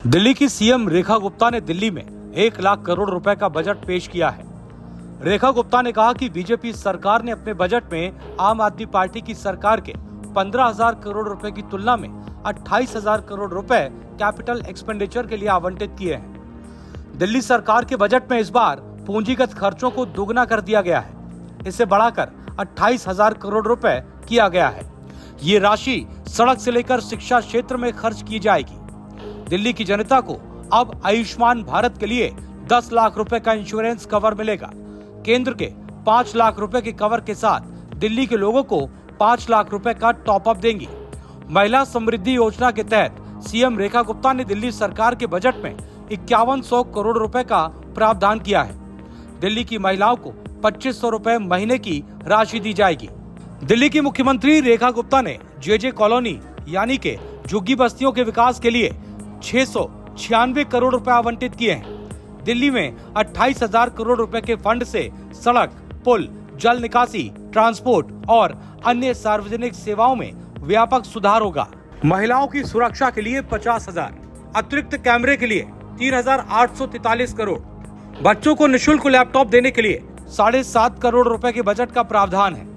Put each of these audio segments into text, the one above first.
दिल्ली की सीएम रेखा गुप्ता ने दिल्ली में 1 लाख करोड़ रुपए का बजट पेश किया है। रेखा गुप्ता ने कहा कि बीजेपी सरकार ने अपने बजट में आम आदमी पार्टी की सरकार के 15,000 करोड़ रुपए की तुलना में 28,000 करोड़ रुपए कैपिटल एक्सपेंडिचर के लिए आवंटित किए हैं। दिल्ली सरकार के बजट में इस बार पूंजीगत खर्चों को दोगुना कर दिया गया है। इसे बढ़ाकर 28,000 करोड़ रुपए किया गया है। ये राशि सड़क से लेकर शिक्षा क्षेत्र में खर्च की जाएगी। दिल्ली की जनता को अब आयुष्मान भारत के लिए 10 लाख रुपए का इंश्योरेंस कवर मिलेगा। केंद्र के 5 लाख रुपए के कवर के साथ दिल्ली के लोगों को 5 लाख रुपए का टॉप अप देंगी। महिला समृद्धि योजना के तहत सीएम रेखा गुप्ता ने दिल्ली सरकार के बजट में 5100 करोड़ रुपए का प्रावधान किया है। दिल्ली की महिलाओं को 2500 रुपए महीने की राशि दी जाएगी। दिल्ली की मुख्यमंत्री रेखा गुप्ता ने जेजे कॉलोनी यानी के झुग्गी बस्तियों के विकास के लिए 696 करोड़ रुपए आवंटित किए हैं। दिल्ली में 28,000 करोड़ रुपए के फंड से सड़क, पुल, जल निकासी, ट्रांसपोर्ट और अन्य सार्वजनिक सेवाओं में व्यापक सुधार होगा। महिलाओं की सुरक्षा के लिए 50,000, अतिरिक्त कैमरे के लिए 3,843 करोड़, बच्चों को निशुल्क लैपटॉप देने के लिए 7.5 करोड़ रुपए के बजट का प्रावधान है।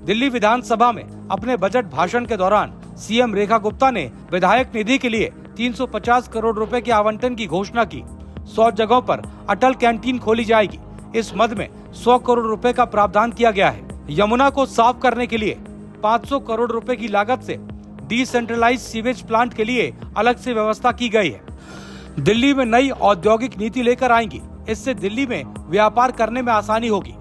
दिल्ली विधानसभा में अपने बजट भाषण के दौरान सीएम रेखा गुप्ता ने विधायक निधि के लिए 350 करोड़ रुपए के आवंटन की घोषणा की। 100 जगहों पर अटल कैंटीन खोली जाएगी। इस मद में 100 करोड़ रुपए का प्रावधान किया गया है। यमुना को साफ करने के लिए 500 करोड़ रुपए की लागत से डिसेंट्रलाइज सीवेज प्लांट के लिए अलग से व्यवस्था की गई है। दिल्ली में नई औद्योगिक नीति लेकर आएंगी। इससे दिल्ली में व्यापार करने में आसानी होगी।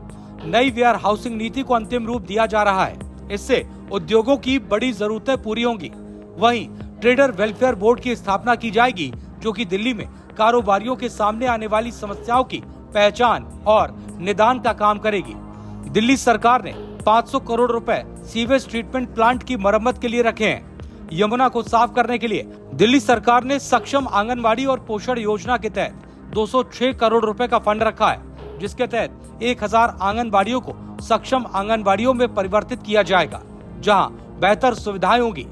नई वेयर हाउसिंग नीति को अंतिम रूप दिया जा रहा है। इससे उद्योगों की बड़ी जरूरतें पूरी होंगी। वहीं ट्रेडर वेलफेयर बोर्ड की स्थापना की जाएगी, जो कि दिल्ली में कारोबारियों के सामने आने वाली समस्याओं की पहचान और निदान का काम करेगी। दिल्ली सरकार ने 500 करोड़ रुपए सीवेज ट्रीटमेंट प्लांट की मरम्मत के लिए रखे हैं। यमुना को साफ करने के लिए दिल्ली सरकार ने सक्षम आंगनबाड़ी और पोषण योजना के तहत 206 करोड़ रुपए का फंड रखा है, जिसके तहत 1000 आंगनबाड़ियों को सक्षम आंगनबाड़ियों में परिवर्तित किया जाएगा, जहां बेहतर सुविधाएं होंगी।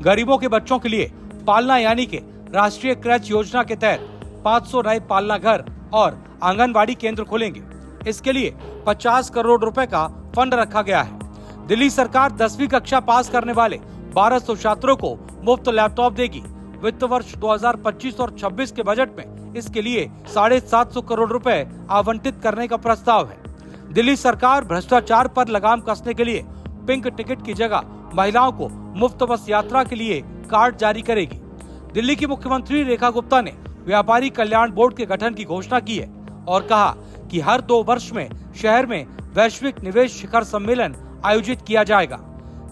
गरीबों के बच्चों के लिए पालना यानी के राष्ट्रीय क्रच योजना के तहत 500 नए पालना घर और आंगनबाड़ी केंद्र खोलेंगे। इसके लिए 50 करोड़ रुपए का फंड रखा गया है। दिल्ली सरकार 10वीं कक्षा पास करने वाले 1200 छात्रों को मुफ्त लैपटॉप देगी। वित्त वर्ष 2025 और 26 के बजट में इसके लिए 750 करोड़ रुपए आवंटित करने का प्रस्ताव है। दिल्ली सरकार भ्रष्टाचार पर लगाम कसने के लिए पिंक टिकट की जगह महिलाओं को मुफ्त बस यात्रा के लिए कार्ड जारी करेगी। दिल्ली की मुख्यमंत्री रेखा गुप्ता ने व्यापारी कल्याण बोर्ड के गठन की घोषणा की है और कहा कि हर 2 वर्ष में शहर में वैश्विक निवेश शिखर सम्मेलन आयोजित किया जाएगा।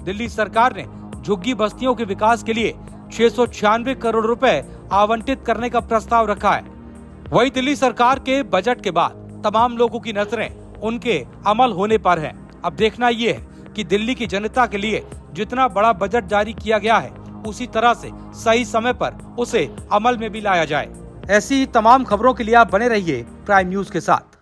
दिल्ली सरकार ने झुग्गी बस्तियों के विकास के लिए 696 करोड़ रुपए आवंटित करने का प्रस्ताव रखा है। वहीं दिल्ली सरकार के बजट के बाद तमाम लोगों की नजरें उनके अमल होने पर है। अब देखना ये है कि दिल्ली की जनता के लिए जितना बड़ा बजट जारी किया गया है, उसी तरह से सही समय पर उसे अमल में भी लाया जाए। ऐसी ही तमाम खबरों के लिए आप बने रहिए प्राइम न्यूज के साथ।